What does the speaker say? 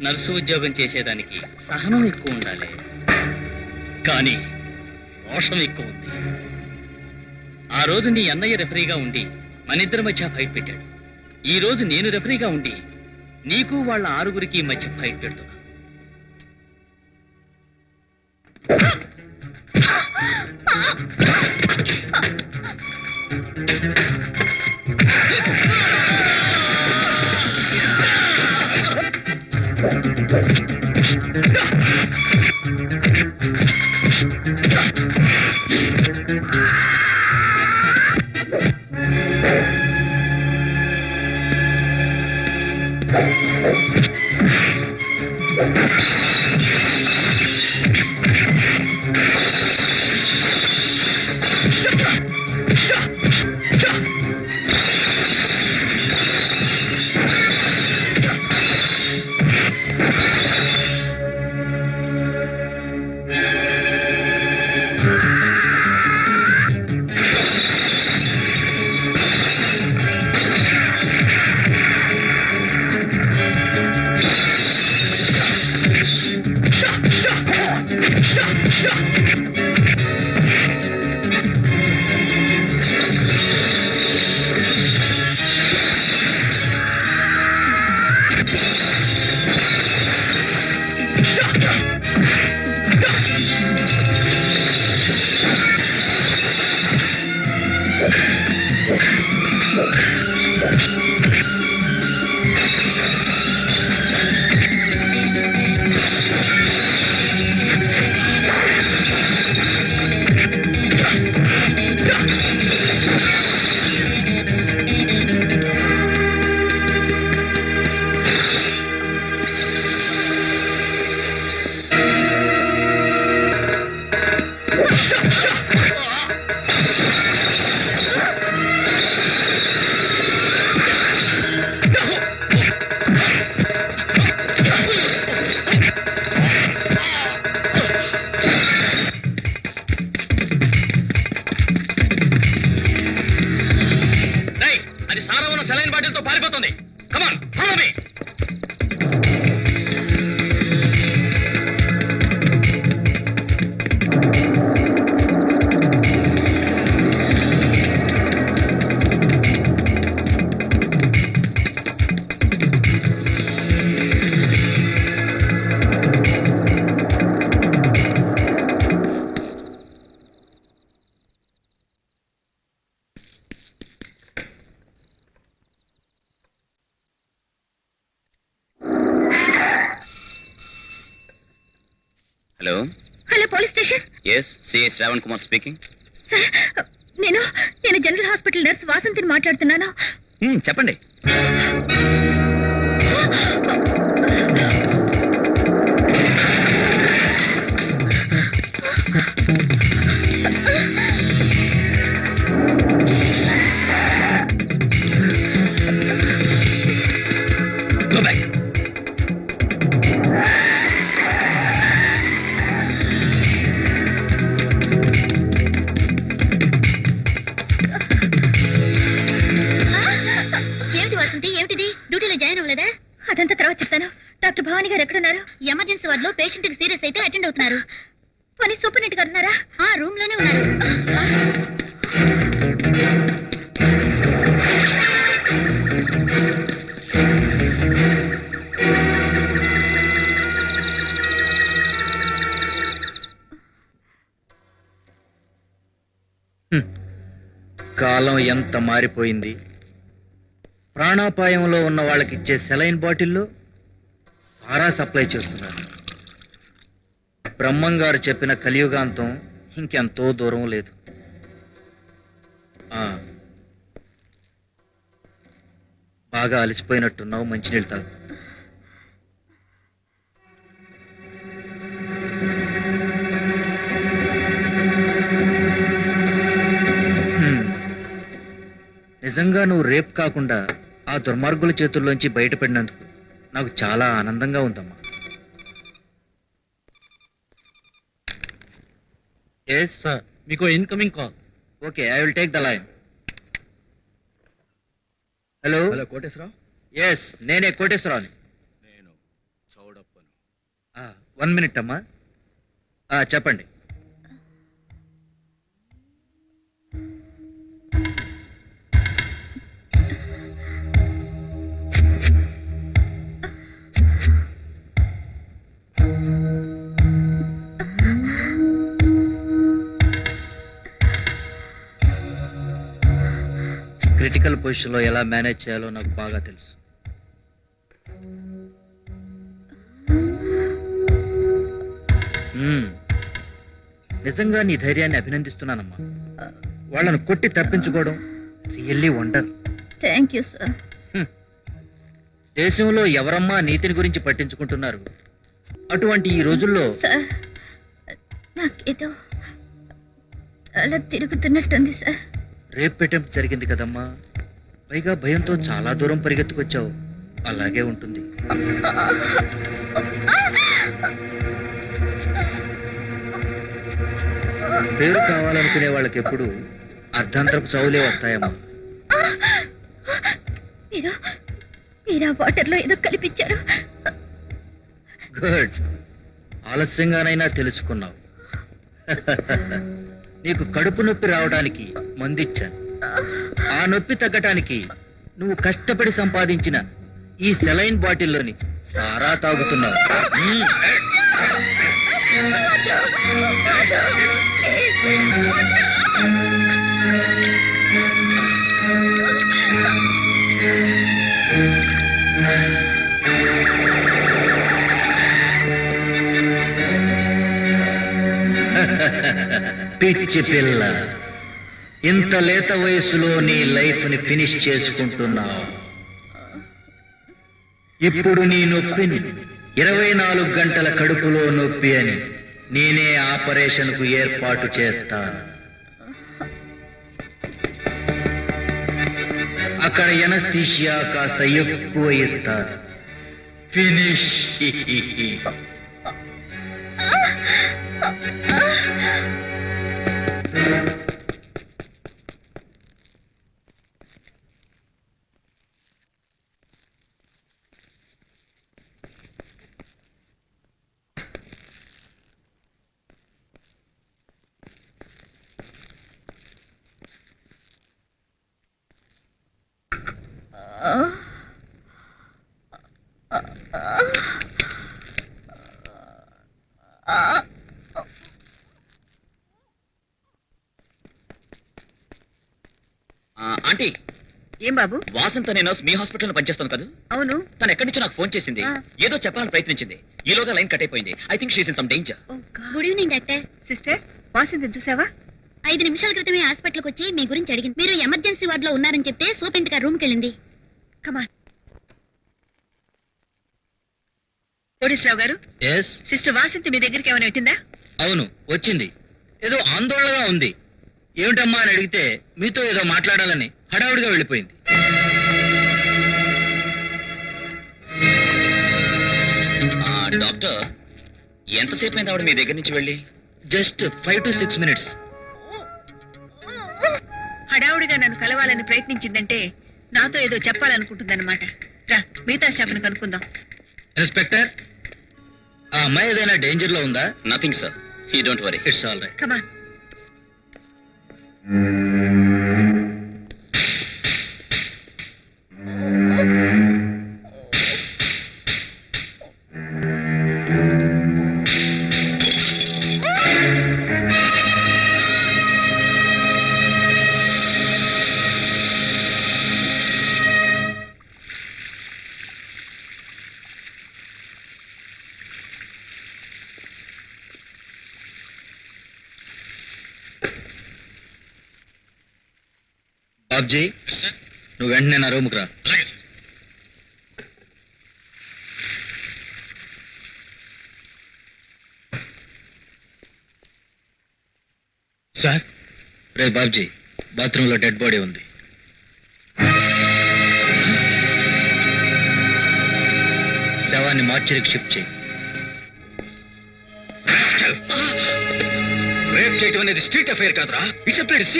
Nurse ఉద్యోగం చేసేదానికి సహనం ఎక్కువ ఉండాలి, కానీ రోషం ఎక్కువ ఉంది. ఆ రోజు నీ అన్నయ్య రెఫరీగా ఉండి మనిద్దరి మధ్య ఫైట్ పెట్టాడు. ఈ రోజు నేను రెఫరీగా ఉండి నీకు వాళ్ళ ఆరుగురికి మధ్య ఫైట్ పెడుతున్నా. సెలైన్ బాటిల్తో పారిపోతుంది. Come on follow me. Hello hello police station. Yes CI Shravan Kumar speaking. Sir నేను జనరల్ హాస్పిటల్ నర్స్ వాసంతిని మాట్లాడుతున్నాను. చెప్పండి. Go back. అదంతా తర్వాత చెప్తాను. డాక్టర్ భవానీ గారు ఎక్కడున్నారు? ఎమర్జెన్సీ వార్డులో పేషెంట్ కి సీరియస్ అయితే అటెండ్ అవుతున్నారు. పని సూపరింటెండెంట్ గారు ఉన్నారా? ఆ రూమ్ లోనే ఉన్నారు. కాలం ఎంత మారిపోయింది. ప్రాణాపాయంలో ఉన్న వాళ్ళకి ఇచ్చే సెలైన్ బాటిల్లో సారా సప్లై చేస్తున్నారు. బ్రహ్మం గారు చెప్పిన కలియుగాంతం ఇంకెంతో దూరం లేదు. బాగా అలసిపోయినట్టున్నావు, మంచినీళ్ళు తాగు. నిజంగా నువ్వు రేపు కాకుండా ఆ దుర్మార్గుల చేతుల్లోంచి బయటపడినందుకు నాకు చాలా ఆనందంగా ఉందమ్మా. ఎస్ సార్, మీకు incoming call. Okay, I will take the line. Hello hello Koteswararao. Yes, నేనే కోటేశ్వరరావుని. నేను చౌడప్ప. 1 minute అమ్మా. చెప్పండి. క్రిటికల్ పొజిషన్లో ఎలా మేనేజ్ చేయాలో నాకు బాగా తెలుసు. నిజంగా నీ ధైర్యాన్ని అభినందిస్తున్నానమ్మా. వాళ్ళను కొట్టి తప్పించుకోవడం really wonder. Thank you sir. దేశంలో ఎవరమ్మా నీతిని గురించి పట్టించుకుంటున్నారు? అటువంటి ఈ రోజుల్లో సార్ నాకేదో అలా తిరుగుతున్నట్టుంది సార్. రేప్ అటెంప్ట్ జరిగింది కదమ్మా, పైగా భయంతో చాలా దూరం పరిగెత్తుకొచ్చావు. అలాగే ఉంటుంది. పేరు కావాలనుకునే వాళ్ళకి ఎప్పుడు అర్ధాంతరపు చావులే వస్తాయమ్మా. మీరు మీరు ఆ వాటర్లో ఏదో కల్పించారు. గుడ్, ఆలస్యంగానైనా తెలుసుకున్నావు. నీకు కడుపు నొప్పి రావడానికి మందిచ్చాను. ఆ నొప్పి తగ్గటానికి నువ్వు కష్టపడి సంపాదించిన ఈ సెలైన్ బాటిల్లోని సారా తాగుతున్నావు. పిచ్చి పిల్ల, ఇంత లేత వయసులో నీ లైఫ్ ని ఫినిష్ చేసుకుంటున్నావు. ఇప్పుడు నీ నొప్పిని 24 గంటల కడుపులో నొప్పి అని నేనే ఆపరేషన్ కు ఏర్పాటు చేస్తాను. అక్కడ ఎనస్థీషియా కాస్త ఎక్కువ ఇస్తారు. ఫినిష్. ఆంటీ, ఏం బాబు? వాసంత నేను మీ హాస్పిటల్లో పనిచేస్తాను కదా. అవును. తను ఎక్కడి నుంచి నాకు ఫోన్ చేసింది, ఏదో చెప్పాలని ప్రయత్నించింది. ఈలోగా లైన్ కట్ అయిపోయింది. I think she's in some danger. Good evening doctor. Sister, వాసింది చూసావా? 5 నిమిషాల క్రితమే హాస్పిటల్కి వచ్చి మీ గురించి అడిగింది. మీరు ఎమర్జెన్సీ వార్డ్ లో ఉన్నారని చెప్తే సూపరింట్ గారు రూమ్కి వెళ్ళింది. కమాన్. కోటేశ్వరరావు గారు, ఎస్. సిస్టర్ వాసింతి మీ దగ్గరికి ఏమైనా వచ్చిందా? అవును, వచ్చింది. ఏదో ఆందోళనగా ఉంది. ఏమిటమ్మా అని అడిగితే మీతో ఏదో మాట్లాడాలని హడావుడిగా వెళ్ళిపోయింది. డాక్టర్, ఎంతసేపు అయింది ఆవిడ మీ దగ్గర నుంచి వెళ్ళి? Just 5 to 6 minutes. హడావుడిగా నన్ను కలవాలని ప్రయత్నించిందంటే నాతో ఏదో చెప్పాలనుకుంటుందన్నమాట. రా, మిగతా స్టాఫ్ను కనుక్కుందాం. ఇన్స్పెక్టర్, ఆ అమ్మాయి ఏదైనా డేంజర్ లో ఉందా? Nothing sir, you don't worry, it's all right. Come on. Babji, నువ్వు వెంటనే నా రూమ్కి రా. సార్. రే బాబ్జీ, బాత్రూంలో డెడ్ బాడీ ఉంది. శవాన్ని మార్చరికి షిఫ్ట్ చేయి. రేప్ చేయటం అనేది స్ట్రీట్ అఫైర్ కాదురా, ఇట్స్